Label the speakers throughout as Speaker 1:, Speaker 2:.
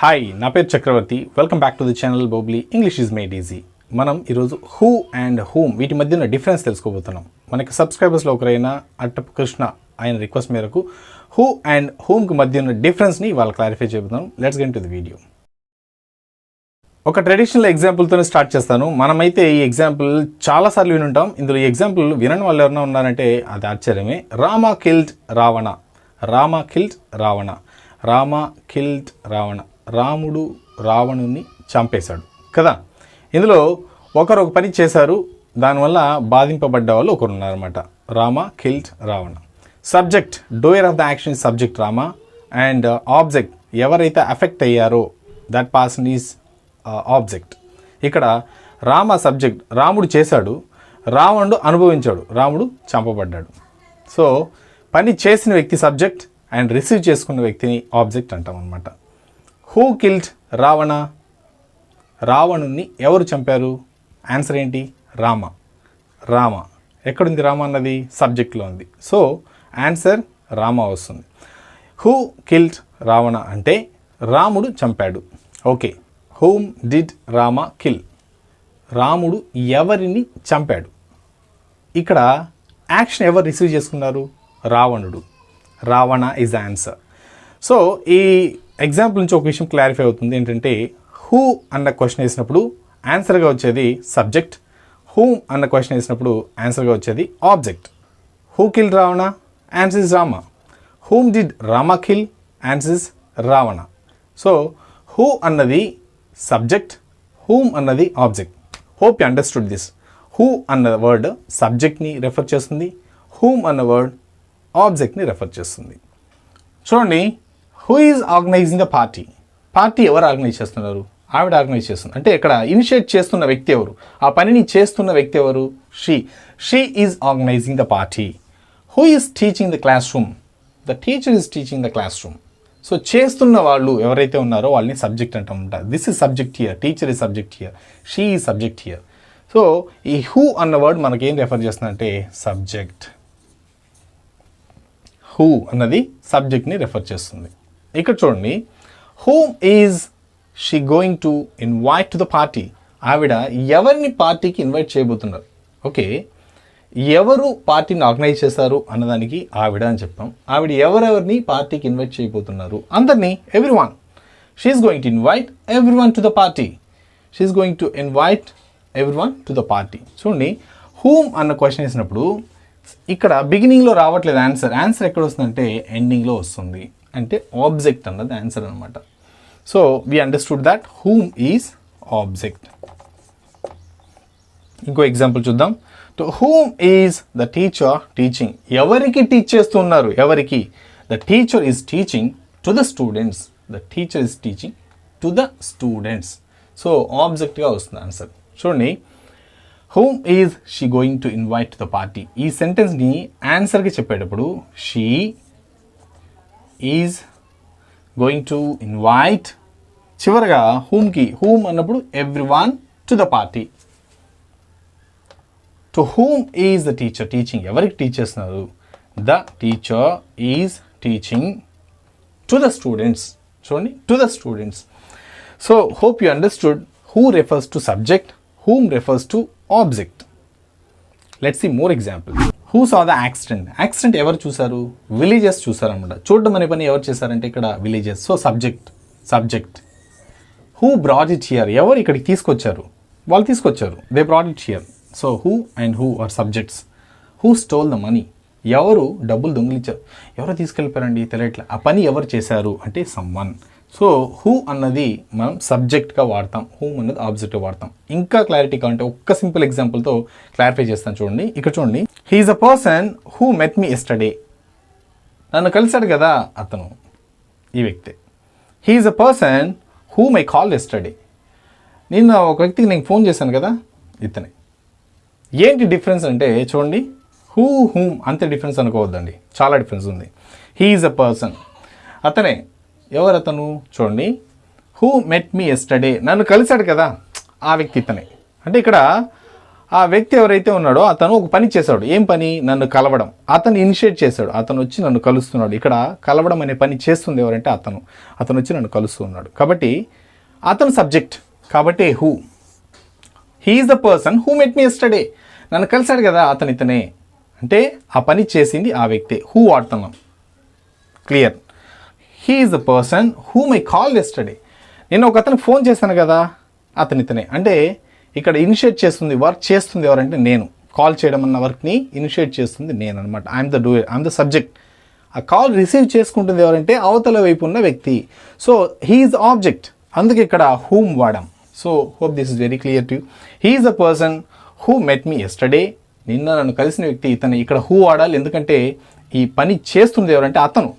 Speaker 1: Hi, నా పేరు Chakravarthi. Welcome back to the channel బోబ్లీ. English is made easy. మనం ఈరోజు హూ అండ్ హూమ్ వీటి మధ్య ఉన్న డిఫరెన్స్ తెలుసుకోబోతున్నాం. మనకి సబ్స్క్రైబర్స్లో ఒకరైన అట్టపు కృష్ణ ఆయన రిక్వెస్ట్ మేరకు హూ అండ్ హూమ్కి మధ్య ఉన్న డిఫరెన్స్ని ఇవాళ క్లారిఫై చెబుతాం. Let's get to the video. ఒక ట్రెడిషనల్ ఎగ్జాంపుల్తోనే స్టార్ట్ చేస్తాను. మనమైతే ఈ ఎగ్జాంపుల్ చాలాసార్లు వినుంటాం. ఇందులో ఈ ఎగ్జాంపుల్ వినని వాళ్ళు ఎవరైనా ఉన్నారంటే అది ఆశ్చర్యమే. Rama killed Ravana. Rama killed Ravana. Rama killed Ravana. రాముడు రావణుని చంపేశాడు కదా. ఇందులో ఒకరు ఒక పని చేశారు, దానివల్ల బాధింపబడ్డ వాళ్ళు ఒకరు ఉన్నారన్నమాట. Rama killed Ravana. Subject, doer of the action subject Rama, and object ఎవరైతే అఫెక్ట్ అయ్యారో దట్ పర్సన్ ఈజ్ ఆబ్జెక్ట్. ఇక్కడ రామ సబ్జెక్ట్, రాముడు చేశాడు, రావణుడు అనుభవించాడు, రాముడు చంపబడ్డాడు. సో పని చేసిన వ్యక్తి సబ్జెక్ట్ అండ్ రిసీవ్ చేసుకున్న వ్యక్తిని ఆబ్జెక్ట్ అంటాం అన్నమాట. Who killed Ravana? రావణుని ఎవరు చంపారు? ఆన్సర్ ఏంటి? రామ. రామ ఎక్కడుంది? రామ అన్నది సబ్జెక్ట్లో ఉంది. సో ఆన్సర్ రామ వస్తుంది. హూ కిల్డ్ రావణ అంటే రాముడు చంపాడు. Okay, whom did Rama kill? రాముడు ఎవరిని చంపాడు? ఇక్కడ యాక్షన్ ఎవరు రిసీవ్ చేసుకున్నారు? రావణుడు. Ravana is answer. సో ఈ ఎగ్జాంపుల్ నుంచి ఒక విషయం క్లారిఫై అవుతుంది. ఏంటంటే హూ అన్న క్వశ్చన్ వేసినప్పుడు ఆన్సర్గా వచ్చేది సబ్జెక్ట్, హూమ్ అన్న క్వశ్చన్ వేసినప్పుడు ఆన్సర్గా వచ్చేది object. Who kill Ravana? Answer is Rama. Whom did Rama kill? Answer is Ravana. So who అన్నది సబ్జెక్ట్, హూమ్ అన్నది object. Hope you understood this. Who అన్న వర్డ్ సబ్జెక్ట్ని రెఫర్ చేస్తుంది, హూమ్ అన్న వర్డ్ ఆబ్జెక్ట్ని రెఫర్ చేస్తుంది. చూడండి, who is organizing the party? Party ఎవరు organise చేస్తున్నారు? ఆవిడ ఆర్గనైజ్ చేస్తుంది. అంటే ఇక్కడ ఇనిషియేట్ చేస్తున్న వ్యక్తి ఎవరు? ఆ పనిని చేస్తున్న వ్యక్తి ఎవరు? She. She is organizing the party. Who is teaching the classroom? The teacher is teaching the classroom. So చేస్తున్న వాళ్ళు ఎవరైతే ఉన్నారో వాళ్ళని సబ్జెక్ట్ అంటామంట. This is subject here, teacher is subject here, she is subject here. So ఈ who అన్న word మనకేం refer చేస్తుందంటే సబ్జెక్ట్. హూ అన్నది సబ్జెక్ట్ని రెఫర్ చేస్తుంది. ఇక్కడ చూడండి, whom is she going to invite to the party? ఆవిడ ఎవరిని పార్టీకి ఇన్వైట్ చేయబోతున్నారు? ఓకే, ఎవరు పార్టీని ఆర్గనైజ్ చేశారు అన్నదానికి ఆవిడ అని చెప్తాం. ఆవిడ ఎవరెవరిని పార్టీకి ఇన్వైట్ చేయబోతున్నారు? అందరినీ, every one. She's going to invite every one to the party. She's going to invite every one to the party. చూడండి, హూమ్ అన్న క్వశ్చన్ వేసినప్పుడు ఇక్కడ బిగినింగ్లో రావట్లేదు ఆన్సర్. ఆన్సర్ ఎక్కడ వస్తుందంటే ఎండింగ్లో వస్తుంది. అంటే ఆబ్జెక్ట్ అన్నది ఆన్సర్ అనమాట. So we understood that whom is object. ఇంకో ఎగ్జాంపుల్ చూద్దాం. To whom is the teacher teaching? ఎవరికి టీచ్ చేస్తున్నారు? ఎవరికి? The teacher is teaching to the students. The teacher is teaching to the students. So ఆబ్జెక్ట్గా వస్తుంది answer. చూడండి, whom is she going to invite the party? ఈ సెంటెన్స్ని ఆన్సర్కి చెప్పేటప్పుడు she is going to invite, చివరగా హూమ్కి, హూమ్ అన్నప్పుడు every one to the party. To whom is the teacher teaching? ఎవరికి టీచ్ చేస్తున్నారు? The teacher is teaching to the students. చూడండి, to the students. So hope you understood. Who refers to subject, whom refers to object. Let's see more examples. Who saw the accident? Accident ఎవరు చూసారు? Villages చూసారన్నమాట. చూడడం అనే పని ఎవరు చేశారంటే ఇక్కడ villages. So subject. Who brought it here? ఎవరు ఇక్కడికి తీసుకొచ్చారు? వాళ్ళు తీసుకొచ్చారు. They brought it here. So who and who are subjects. Who stole the money? ఎవరు డబ్బులు దొంగిలించారు? ఎవరు తీసుకెళ్ళిపోయారండి తెలియట్లే. ఆ పని ఎవరు చేశారు అంటే someone. సో హూ అన్నది మనం సబ్జెక్ట్గా వాడతాం, హూమ్ అన్నది ఆబ్జెక్ట్గా వాడతాం. ఇంకా క్లారిటీ కావాలంటే ఒక్క సింపుల్ ఎగ్జాంపుల్తో క్లారిఫై చేస్తాను. చూడండి, ఇక్కడ చూడండి, he's a person who met me yesterday? నన్ను కలిశాడు కదా అతను, ఈ వ్యక్తి. He's a person whom I call yesterday? నేను ఒక వ్యక్తికి నేను ఫోన్ చేశాను కదా, ఇతనే. ఏంటి డిఫరెన్స్ అంటే చూడండి, హూ హూమ్ అంతే డిఫరెన్స్ అనుకోవద్దండి, చాలా డిఫరెన్స్ ఉంది. హీఈస్ అ పర్సన్, అతనే. ఎవరు అతను? చూడండి, హూ మెట్ మీ ఎస్టర్డే? నన్ను కలిశాడు కదా ఆ వ్యక్తి ఇతనే. అంటే ఇక్కడ ఆ వ్యక్తి ఎవరైతే ఉన్నాడో అతను ఒక పని చేశాడు. ఏం పని? నన్ను కలవడం. అతను ఇనిషియేట్ చేశాడు. అతను వచ్చి నన్ను కలుస్తున్నాడు. ఇక్కడ కలవడం అనే పని చేస్తుంది ఎవరంటే అతను వచ్చి నన్ను కలుస్తూ ఉన్నాడు. కాబట్టి అతను సబ్జెక్ట్. కాబట్టి who. He is the person who met me yesterday. నన్ను కలిశాడు కదా అతను, ఇతనే. అంటే ఆ పని చేసింది ఆ వ్యక్తి. హూ వాడుతున్నాం. Clear. He is the person who my call yesterday. నేను ఒక అతనికి ఫోన్ చేశాను కదా, అతను ఇతనే. అంటే ఇక్కడ ఇనిషియేట్ చేస్తుంది, వర్క్ చేస్తుంది ఎవరంటే నేను. కాల్ చేయడం అన్న వర్క్ని ఇనిషియేట్ చేస్తుంది నేను అనమాట. I'm the doer, I'm the subject. ఆ కాల్ రిసీవ్ చేసుకుంటుంది ఎవరంటే అవతల వైపు ఉన్న వ్యక్తి. So he is object. అందుకే ఇక్కడ హూమ్ వాడాం. So hope this is very clear to you. He is the person who met me yesterday. నిన్న నన్ను కలిసిన వ్యక్తి ఇతను. ఇక్కడ హూ వాడాలి, ఎందుకంటే ఈ పని చేస్తుంది ఎవరంటే అతను.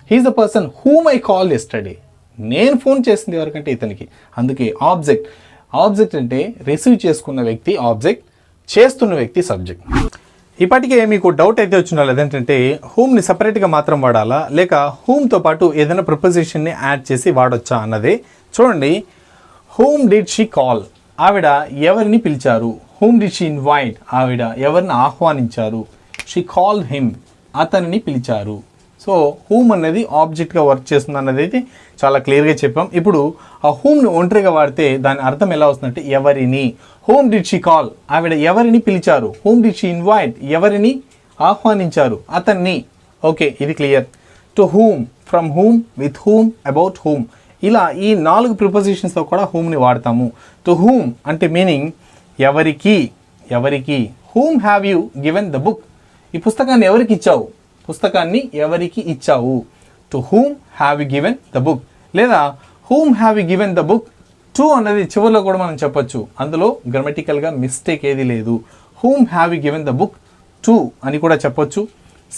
Speaker 1: He is the person whom I call yesterday. నేను ఫోన్ చేసింది ఎవరికంటే ఇతనికి. అందుకే ఆబ్జెక్ట్. ఆబ్జెక్ట్ అంటే రిసీవ్ చేసుకున్న వ్యక్తి ఆబ్జెక్ట్, చేస్తున్న వ్యక్తి సబ్జెక్ట్. ఇప్పటికే మీకు డౌట్ అయితే వచ్చిండాలి, అదేంటంటే హూమ్ని సపరేట్గా మాత్రం వాడాలా, లేక హూమ్తో పాటు ఏదైనా ప్రిపోజిషన్ని యాడ్ చేసి వాడొచ్చా అన్నదే. చూడండి, హూమ్ డిడ్ షీ కాల్. ఆవిడ ఎవరిని పిలిచారు. Whom did she invite. ఆవిడ ఎవరిని ఆహ్వానించారు. She call him. అతనిని పిలిచారు. సో హూమ్ అనేది ఆబ్జెక్ట్గా వర్క్ చేస్తుంది అన్నది అయితే చాలా క్లియర్గా చెప్పాం. ఇప్పుడు ఆ హూమ్ని ఒంటరిగా వాడితే దాని అర్థం ఎలా వస్తుందంటే ఎవరిని. Whom did she call. ఆవిడ ఎవరిని పిలిచారు. Whom did she invite. ఎవరిని ఆహ్వానించారు. అతన్ని. ఓకే, ఇది clear. To whom, from whom, with whom, about whom. ఇలా ఈ 4 ప్రిపోజిషన్స్తో కూడా హూమ్ని వాడతాము. టు హూమ్ అంటే మీనింగ్ ఎవరికి. ఎవరికి. Whom have you given the book. ఈ పుస్తకాన్ని ఎవరికి ఇచ్చావు. పుస్తకాన్ని ఎవరికి ఇచ్చావు. To whom have you given the book. లేదా whom have you given the book to అన్నది చివరిలో కూడా మనం చెప్పొచ్చు. అందులో గ్రామటికల్గా మిస్టేక్ ఏది లేదు. Whom have you given the book to అని కూడా చెప్పొచ్చు.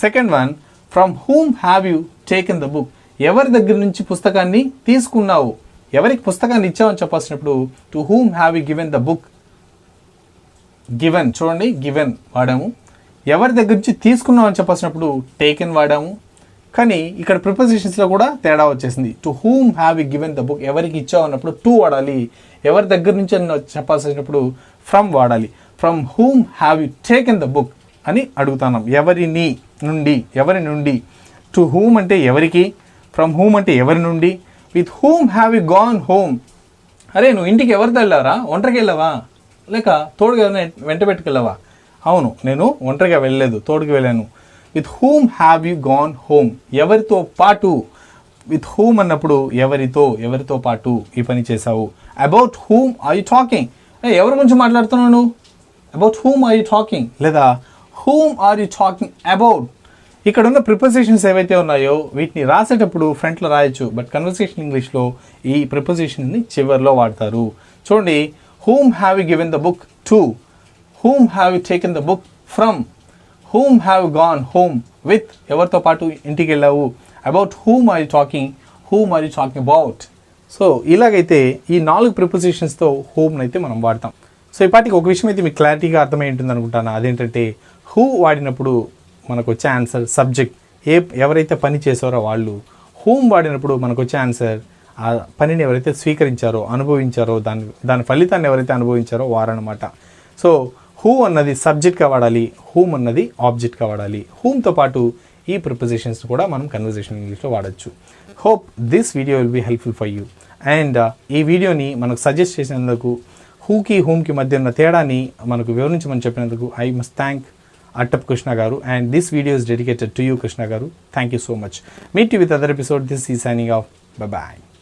Speaker 1: Second one, from whom have you taken the book. ఎవరి దగ్గర నుంచి పుస్తకాన్ని తీసుకున్నావు. ఎవరికి పుస్తకాన్ని ఇచ్చావని చెప్పాల్సినప్పుడు to whom have you given the book. Given, చూడండి గివెన్ వాడాము. ఎవరి దగ్గర నుంచి తీసుకున్నాం అని చెప్పాల్సినప్పుడు టేకెన్ వాడాము. కానీ ఇక్కడ ప్రిపోజిషన్స్లో కూడా తేడా వచ్చేసింది. To whom have you given the book. ఎవరికి ఇచ్చావు అన్నప్పుడు టు వాడాలి. ఎవరి దగ్గర నుంచి అని చెప్పాల్సినప్పుడు ఫ్రమ్ వాడాలి. From whom have you taken the book అని అడుగుతున్నాం. ఎవరిని నుండి. ఎవరి నుండి. టు హూమ్ అంటే ఎవరికి. ఫ్రమ్ హూమ్ అంటే ఎవరి నుండి. With whom have you gone home. అరే నువ్వు ఇంటికి ఎవరితో వెళ్ళావరా. ఒంటరికి వెళ్ళావా, లేక తోడుగా ఎవరైనా వెంట పెట్టుకెళ్ళావా. అవును, నేను ఒంటరిగా వెళ్ళలేదు, తోడుకి వెళ్ళాను. With whom have you gone home. ఎవరితో పాటు. విత్ హూమ్ అన్నప్పుడు ఎవరితో, ఎవరితో పాటు ఈ పని చేశావు. About whom are you talking. ఎవరి గురించి మాట్లాడుతున్నావు నువ్వు. About whom are you talking. లేదా whom are you talking about. ఇక్కడ ఉన్న ప్రిపోజిషన్స్ ఏవైతే ఉన్నాయో వీటిని రాసేటప్పుడు ఫ్రంట్లో రాయొచ్చు, బట్ కన్వర్సేషన్ ఇంగ్లీష్లో ఈ ప్రిపోజిషన్ని చివరిలో వాడతారు. చూడండి, whom have you given the book to. Whom have you taken the book from? Whom have you gone home with? ఎవరితో పాటు ఇంటికి వెళ్ళావు. About whom are you talking? Whom are you talking about? So ఇలాగైతే ఈ 4 ప్రిపోజిషన్స్తో whom అయితే మనం వాడతాం. So ఇప్పటికి ఒక విషయం అయితే మీకు క్లారిటీగా అర్థమై ఉంటుంది అనుకుంటాను. అదేంటంటే హూ వాడినప్పుడు మనకు వచ్చే ఆన్సర్ సబ్జెక్ట్. ఎవరైతే పని చేశారో వాళ్ళు. హూమ్ వాడినప్పుడు మనకు వచ్చే ఆన్సర్ ఆ పనిని ఎవరైతే స్వీకరించారో, అనుభవించారో, దాని ఫలితాన్ని ఎవరైతే అనుభవించారో వారనమాట. సో హూ అన్నది సబ్జెక్ట్గా వాడాలి. హూమ్ అన్నది ఆబ్జెక్ట్గా వాడాలి. హూమ్తో పాటు ఈ ప్రిపోజిషన్స్ కూడా మనం కన్వర్సేషన్ ఇంగ్లీష్లో వాడచ్చు. Hope this video will be helpful for you. And ఈ వీడియోని మనకు సజెస్ట్ చేసినందుకు, హూకి హూమ్కి మధ్య ఉన్న తేడాని మనకు వివరించమని చెప్పినందుకు ఐ మస్ట్ థ్యాంక్ అట్టప్ Krishna garu. And this video is dedicated to you Krishna garu. Thank you so much. Meet you with other episode. This ఈ సైనింగ్ ఆఫ్. Bye-bye.